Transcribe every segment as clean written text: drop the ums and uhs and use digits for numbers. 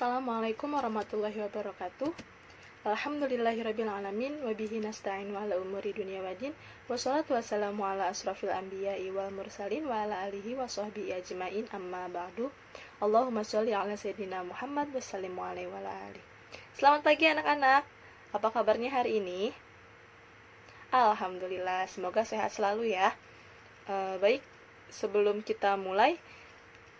Assalamualaikum warahmatullahi wabarakatuh. Alhamdulillahirrabbilalamin. Wabihi nasta'in wa ala umuri dunia wadin. Wassalatu wassalamu ala asrafil anbiya'i wal mursalin wa ala alihi wa sahbihi ajma'in amma ba'du. Allahumma sholli ala sayyidina Muhammad wa sallimu alaihi wa ala alihi. Selamat pagi anak-anak. Apa kabarnya hari ini? Alhamdulillah, semoga sehat selalu ya. Baik, sebelum kita mulai,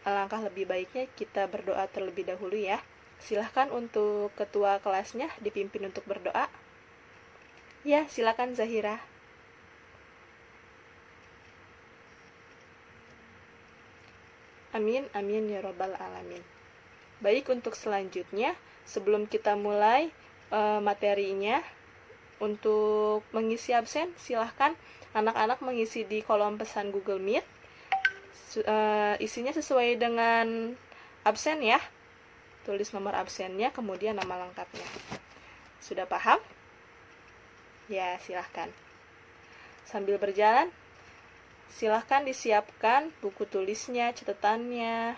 alangkah lebih baiknya kita berdoa terlebih dahulu ya. Silahkan untuk ketua kelasnya dipimpin untuk berdoa. Ya, silakan Zahira. Amin, amin ya robbal alamin. Baik, untuk selanjutnya, sebelum kita mulai materinya, untuk mengisi absen, silahkan anak-anak mengisi di kolom pesan Google Meet. Isinya sesuai dengan absen ya. Tulis nomor absennya, kemudian nama lengkapnya. Sudah paham? Ya, silahkan. Sambil berjalan, silahkan disiapkan buku tulisnya, catatannya.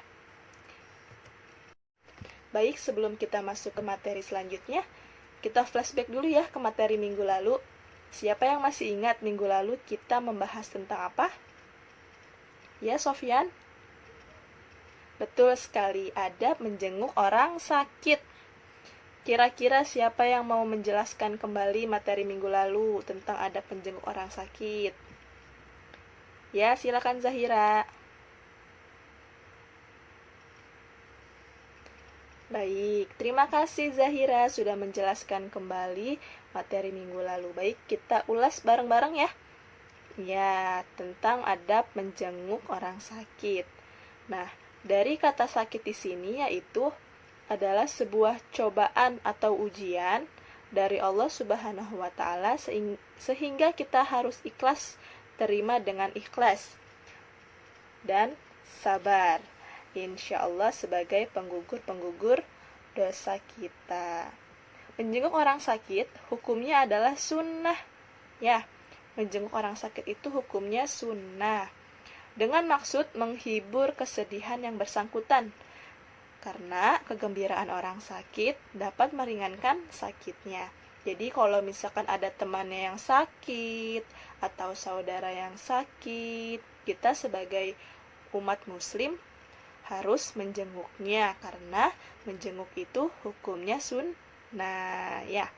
Baik, sebelum kita masuk ke materi selanjutnya, kita flashback dulu ya ke materi minggu lalu. Siapa yang masih ingat minggu lalu kita membahas tentang apa? Ya, Sofyan? Betul sekali, adab menjenguk orang sakit. Kira-kira siapa yang mau menjelaskan kembali materi minggu lalu tentang adab menjenguk orang sakit? Ya, silakan Zahira. Baik, terima kasih Zahira sudah menjelaskan kembali materi minggu lalu. Baik, kita ulas bareng-bareng ya. Ya, tentang adab menjenguk orang sakit. Nah, dari kata sakit di sini yaitu adalah sebuah cobaan atau ujian dari Allah Subhanahu wa taala sehingga kita harus ikhlas terima dengan ikhlas dan sabar. Insya Allah sebagai penggugur dosa kita. Menjenguk orang sakit hukumnya adalah sunnah. Ya, menjenguk orang sakit itu hukumnya sunnah, dengan maksud menghibur kesedihan yang bersangkutan, karena kegembiraan orang sakit dapat meringankan sakitnya. Jadi kalau misalkan ada temannya yang sakit atau saudara yang sakit, kita sebagai umat muslim harus menjenguknya, karena menjenguk itu hukumnya sunnah ya.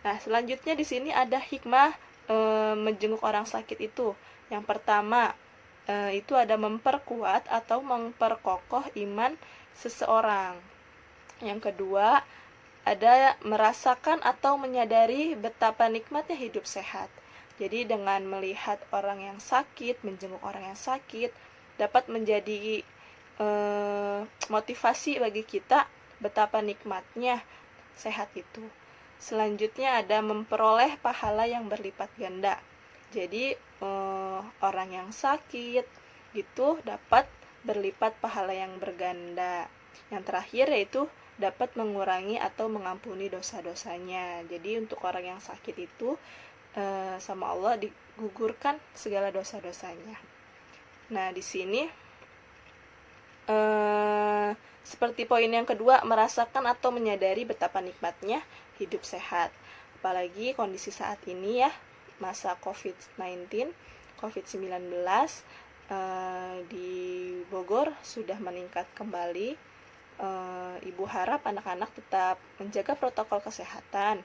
Nah, selanjutnya di sini ada hikmah menjenguk orang sakit itu. Yang pertama, itu ada memperkuat atau memperkokoh iman seseorang. Yang kedua, ada merasakan atau menyadari betapa nikmatnya hidup sehat. Jadi dengan melihat orang yang sakit, menjenguk orang yang sakit, dapat menjadi motivasi bagi kita betapa nikmatnya sehat itu. Selanjutnya ada memperoleh pahala yang berlipat ganda. Jadi orang yang sakit itu dapat berlipat pahala yang berganda. Yang terakhir yaitu dapat mengurangi atau mengampuni dosa-dosanya. Jadi untuk orang yang sakit itu sama Allah digugurkan segala dosa-dosanya. Nah, di sini seperti poin yang kedua, merasakan atau menyadari betapa nikmatnya hidup sehat. Apalagi kondisi saat ini ya, masa COVID-19 di Bogor sudah meningkat kembali. Ibu harap anak-anak tetap menjaga protokol kesehatan,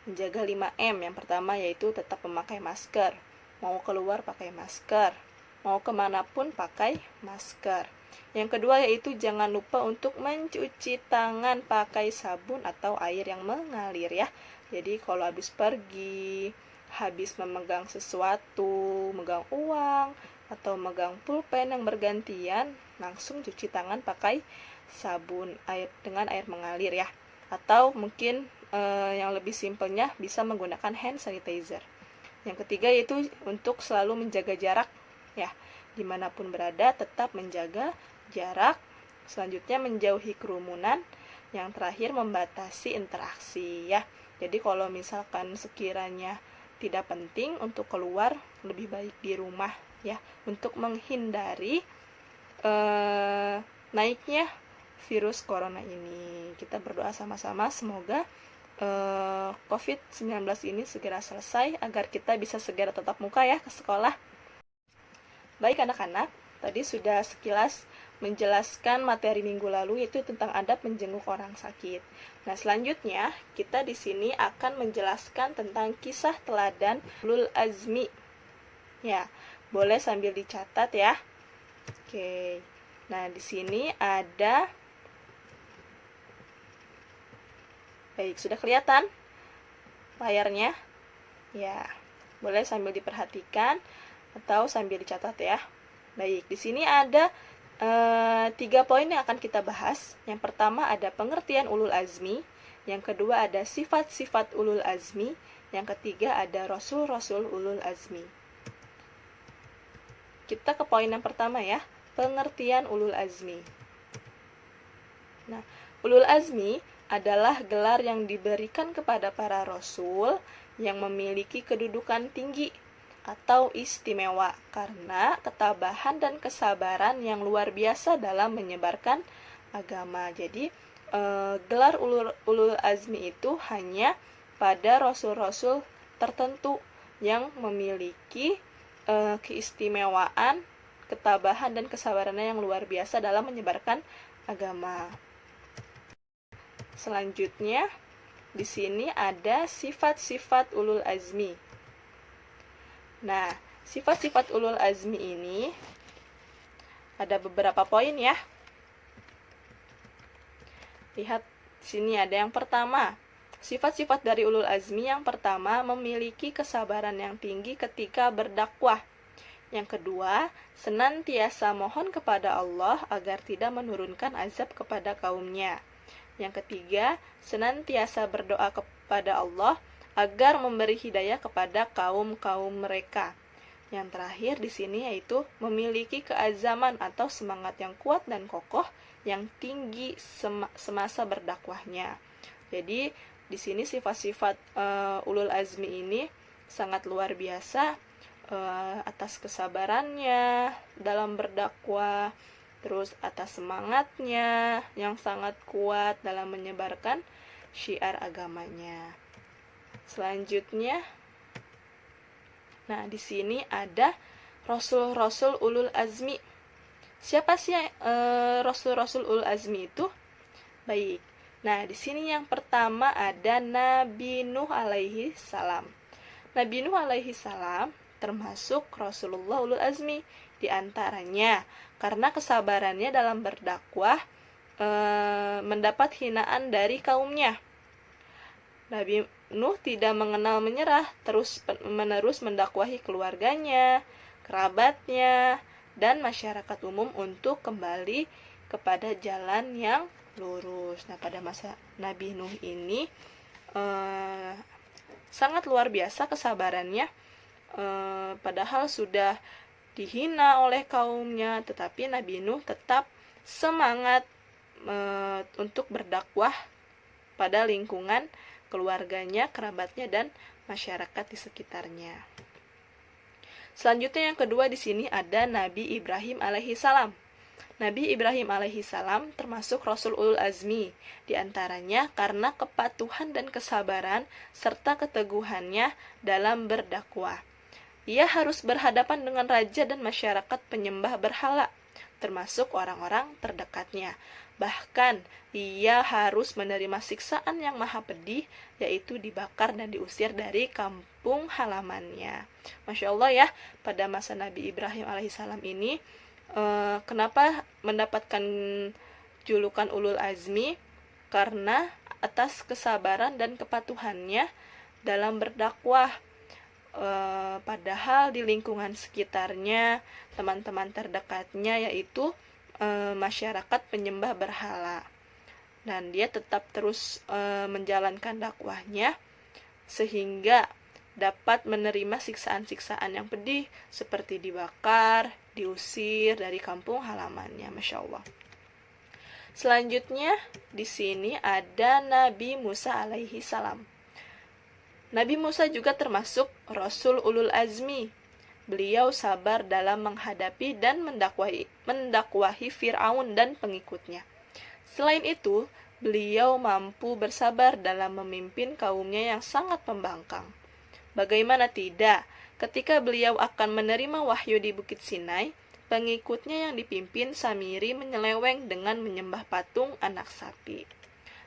menjaga 5M. Yang pertama yaitu tetap memakai masker, mau keluar pakai masker, mau kemanapun pakai masker. Yang kedua yaitu jangan lupa untuk mencuci tangan pakai sabun atau air yang mengalir ya. Jadi kalau habis pergi, habis memegang sesuatu, megang uang atau megang pulpen yang bergantian, langsung cuci tangan pakai sabun dengan air mengalir ya. Atau mungkin yang lebih simpelnya bisa menggunakan hand sanitizer. Yang ketiga yaitu untuk selalu menjaga jarak ya. Dimanapun berada tetap menjaga jarak. Selanjutnya menjauhi kerumunan. Yang terakhir membatasi interaksi ya. Jadi kalau misalkan sekiranya tidak penting untuk keluar, lebih baik di rumah ya, untuk menghindari naiknya virus corona ini. Kita berdoa sama-sama semoga COVID-19 ini segera selesai agar kita bisa segera tatap muka ya ke sekolah. Baik anak-anak, tadi sudah sekilas menjelaskan materi minggu lalu yaitu tentang adab menjenguk orang sakit. Nah, selanjutnya kita di sini akan menjelaskan tentang kisah teladan ulul azmi. Ya, boleh sambil dicatat ya. Oke. Nah, di sini ada. Baik, sudah kelihatan layarnya? Ya, boleh sambil diperhatikan atau sambil dicatat ya. Baik, di sini ada 3 poin yang akan kita bahas. Yang pertama ada pengertian ulul azmi, yang kedua ada sifat-sifat ulul azmi, yang ketiga ada rasul-rasul ulul azmi. Kita ke poin yang pertama ya, pengertian ulul azmi. Nah, ulul azmi adalah gelar yang diberikan kepada para rasul yang memiliki kedudukan tinggi atau istimewa karena ketabahan dan kesabaran yang luar biasa dalam menyebarkan agama. Jadi gelar ulul azmi itu hanya pada rasul-rasul tertentu yang memiliki keistimewaan, ketabahan dan kesabarannya yang luar biasa dalam menyebarkan agama. Selanjutnya, di sini ada sifat-sifat ulul azmi. Nah, sifat-sifat ulul azmi ini ada beberapa poin ya. Lihat sini ada yang pertama. Sifat-sifat dari ulul azmi yang pertama memiliki kesabaran yang tinggi ketika berdakwah. Yang kedua, senantiasa mohon kepada Allah agar tidak menurunkan azab kepada kaumnya. Yang ketiga, senantiasa berdoa kepada Allah agar memberi hidayah kepada kaum-kaum mereka. Yang terakhir di sini yaitu memiliki keazaman atau semangat yang kuat dan kokoh yang tinggi semasa berdakwahnya. Jadi di sini sifat-sifat ulul azmi ini sangat luar biasa atas kesabarannya dalam berdakwah, terus atas semangatnya yang sangat kuat dalam menyebarkan syiar agamanya. Selanjutnya, nah di sini ada rasul-rasul ulul azmi. Siapa sih rasul-rasul ulul azmi itu? Baik. Nah, di sini yang pertama ada Nabi Nuh alaihi salam. Nabi Nuh alaihi salam termasuk Rasulullah ulul azmi, di antaranya karena kesabarannya dalam berdakwah mendapat hinaan dari kaumnya. Nabi Nuh tidak mengenal menyerah, terus-menerus mendakwahi keluarganya, kerabatnya, dan masyarakat umum untuk kembali kepada jalan yang lurus. Nah, pada masa Nabi Nuh ini sangat luar biasa kesabarannya, padahal sudah dihina oleh kaumnya, tetapi Nabi Nuh tetap semangat untuk berdakwah pada lingkungan keluarganya, kerabatnya, dan masyarakat di sekitarnya. Selanjutnya yang kedua di sini ada Nabi Ibrahim alaihi salam. Nabi Ibrahim alaihi salam termasuk Rasul ulul azmi, di antaranya karena kepatuhan dan kesabaran serta keteguhannya dalam berdakwah. Ia harus berhadapan dengan raja dan masyarakat penyembah berhala, termasuk orang-orang terdekatnya. Bahkan, ia harus menerima siksaan yang maha pedih, yaitu dibakar dan diusir dari kampung halamannya. Masya Allah ya, pada masa Nabi Ibrahim alaihissalam ini, kenapa mendapatkan julukan ulul azmi? Karena atas kesabaran dan kepatuhannya dalam berdakwah. Padahal di lingkungan sekitarnya, teman-teman terdekatnya yaitu masyarakat penyembah berhala, dan dia tetap terus menjalankan dakwahnya sehingga dapat menerima siksaan-siksaan yang pedih seperti dibakar, diusir dari kampung halamannya. Masya Allah. Selanjutnya di sini ada Nabi Musa alaihi salam. Nabi Musa juga termasuk Rasul ulul azmi. Beliau sabar dalam menghadapi dan mendakwahi Fir'aun dan pengikutnya. Selain itu, beliau mampu bersabar dalam memimpin kaumnya yang sangat pembangkang. Bagaimana tidak, ketika beliau akan menerima wahyu di Bukit Sinai, pengikutnya yang dipimpin Samiri menyeleweng dengan menyembah patung anak sapi.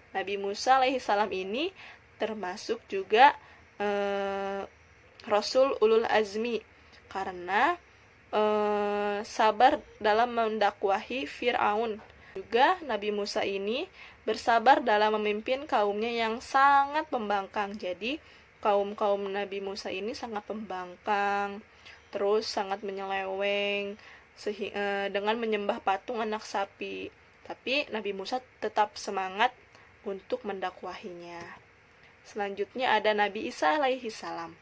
Nabi Musa alaihissalam ini termasuk juga Rasul Ulul Azmi, karena sabar dalam mendakwahi Fir'aun. Juga Nabi Musa ini bersabar dalam memimpin kaumnya yang sangat pembangkang. Jadi kaum Nabi Musa ini sangat pembangkang, terus sangat menyeleweng dengan menyembah patung anak sapi. Tapi Nabi Musa tetap semangat untuk mendakwahinya. Selanjutnya ada Nabi Isa alaihi salam.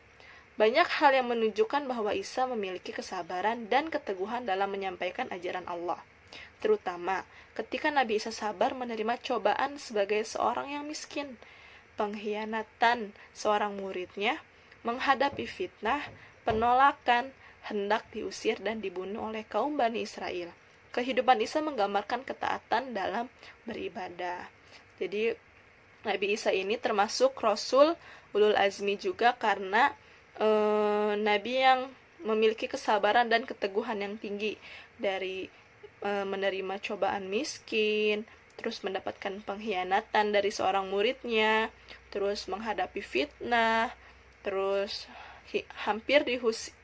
Banyak hal yang menunjukkan bahwa Isa memiliki kesabaran dan keteguhan dalam menyampaikan ajaran Allah. Terutama ketika Nabi Isa sabar menerima cobaan sebagai seorang yang miskin, pengkhianatan seorang muridnya, menghadapi fitnah, penolakan, hendak diusir dan dibunuh oleh kaum Bani Israel. Kehidupan Isa menggambarkan ketaatan dalam beribadah. Jadi Nabi Isa ini termasuk Rasul Ulul Azmi juga karena Nabi yang memiliki kesabaran dan keteguhan yang tinggi dari menerima cobaan miskin, terus mendapatkan pengkhianatan dari seorang muridnya, terus menghadapi fitnah, terus hampir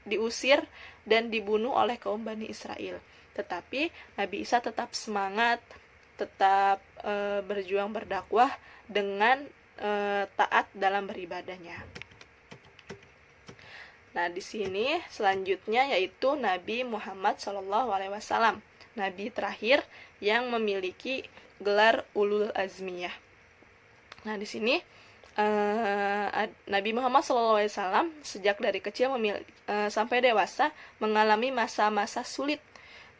diusir dan dibunuh oleh kaum Bani Israel. Tetapi Nabi Isa tetap semangat, tetap berjuang berdakwah dengan taat dalam beribadahnya. Nah, di sini selanjutnya yaitu Nabi Muhammad SAW, Nabi terakhir yang memiliki gelar Ulul Azmiyah. Nah, di sini Nabi Muhammad SAW sejak dari kecil sampai dewasa mengalami masa-masa sulit.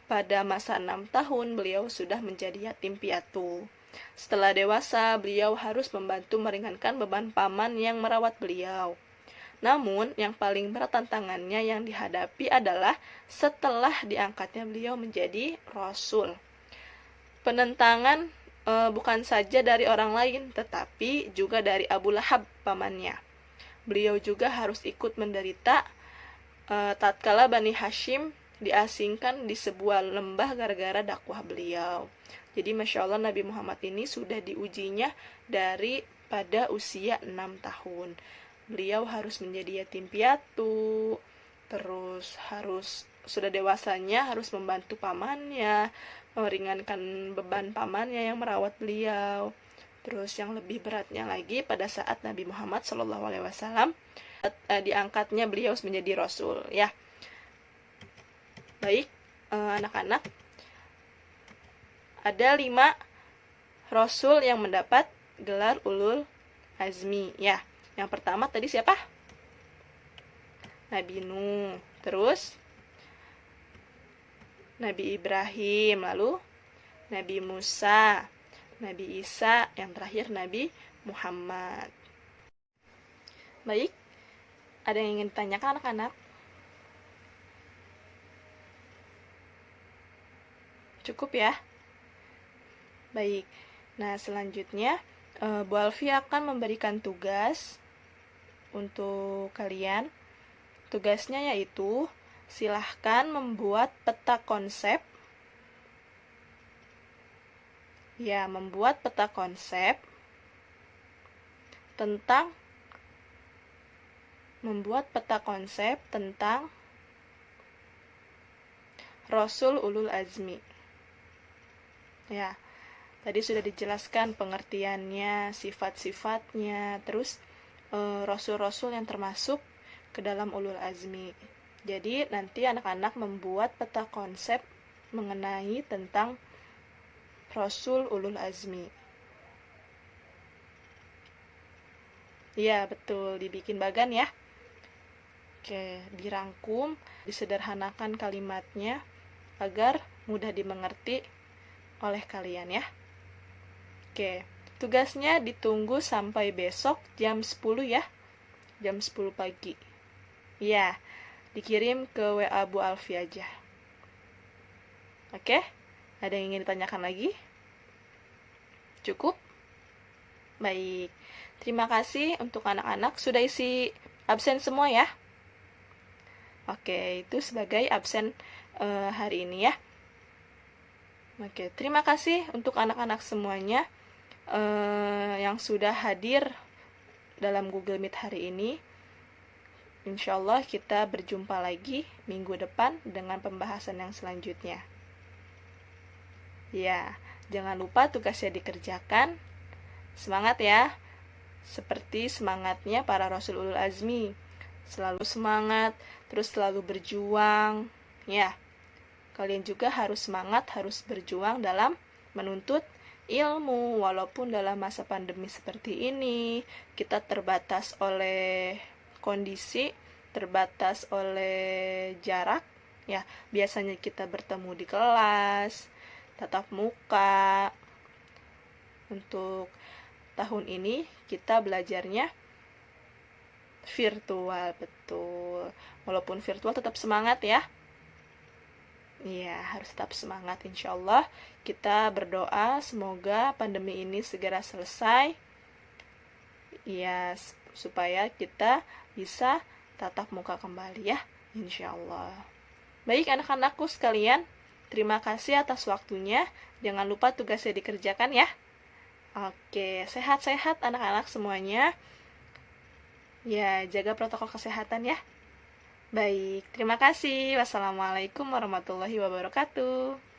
Pada masa 6 tahun beliau sudah menjadi yatim piatu. Setelah dewasa, beliau harus membantu meringankan beban paman yang merawat beliau. Namun, yang paling berat tantangannya yang dihadapi adalah setelah diangkatnya beliau menjadi Rasul. Penentangan bukan saja dari orang lain, tetapi juga dari Abu Lahab, pamannya. Beliau juga harus ikut menderita tatkala Bani Hashim diasingkan di sebuah lembah gara-gara dakwah beliau. Jadi Masya Allah, Nabi Muhammad ini sudah diujinya dari pada usia 6 tahun. Beliau harus menjadi yatim piatu, terus sudah dewasanya harus membantu pamannya, meringankan beban pamannya yang merawat beliau. Terus yang lebih beratnya lagi pada saat Nabi Muhammad SAW diangkatnya beliau menjadi Rasul, ya. Baik, anak-anak, ada 5 Rasul yang mendapat gelar Ulul Azmi, ya. Yang pertama tadi siapa? Nabi Nuh, terus Nabi Ibrahim, lalu Nabi Musa, Nabi Isa, yang terakhir Nabi Muhammad. Baik, ada yang ingin ditanyakan anak-anak? Cukup ya? Baik, nah selanjutnya Bu Alfi akan memberikan tugas untuk kalian. Tugasnya yaitu silahkan membuat peta konsep. Ya, membuat peta konsep tentang Rasul Ulul Azmi. Ya, tadi sudah dijelaskan pengertiannya, sifat-sifatnya, terus Rasul-Rasul yang termasuk ke dalam Ulul Azmi. Jadi nanti anak-anak membuat peta konsep mengenai tentang Rasul Ulul Azmi. Ya, betul, dibikin bagan ya. Oke, dirangkum, disederhanakan kalimatnya agar mudah dimengerti oleh kalian ya. Oke, tugasnya ditunggu sampai besok jam 10 ya. Jam 10 pagi. Ya, dikirim ke WA Bu Alfi aja. Oke, ada yang ingin ditanyakan lagi? Cukup? Baik. Terima kasih untuk anak-anak. Sudah isi absen semua ya? Oke, itu sebagai absen hari ini ya. Oke, terima kasih untuk anak-anak semuanya yang sudah hadir dalam Google Meet hari ini. Insya Allah kita berjumpa lagi minggu depan dengan pembahasan yang selanjutnya. Ya, jangan lupa tugasnya dikerjakan. Semangat ya, seperti semangatnya para Rasul Ulul Azmi. Selalu semangat, terus selalu berjuang. Ya, kalian juga harus semangat, harus berjuang dalam menuntut ilmu. Walaupun dalam masa pandemi seperti ini, kita terbatas oleh kondisi, terbatas oleh jarak. Ya, biasanya kita bertemu di kelas, tatap muka. Untuk tahun ini kita belajarnya virtual, betul. Walaupun virtual tetap semangat ya. Iya, harus tetap semangat insya Allah. Kita berdoa semoga pandemi ini segera selesai. Iya, supaya kita bisa tatap muka kembali ya, insya Allah. Baik anak-anakku sekalian, terima kasih atas waktunya. Jangan lupa tugasnya dikerjakan ya. Oke, sehat-sehat anak-anak semuanya. Ya, jaga protokol kesehatan ya. Baik, terima kasih. Wassalamualaikum warahmatullahi wabarakatuh.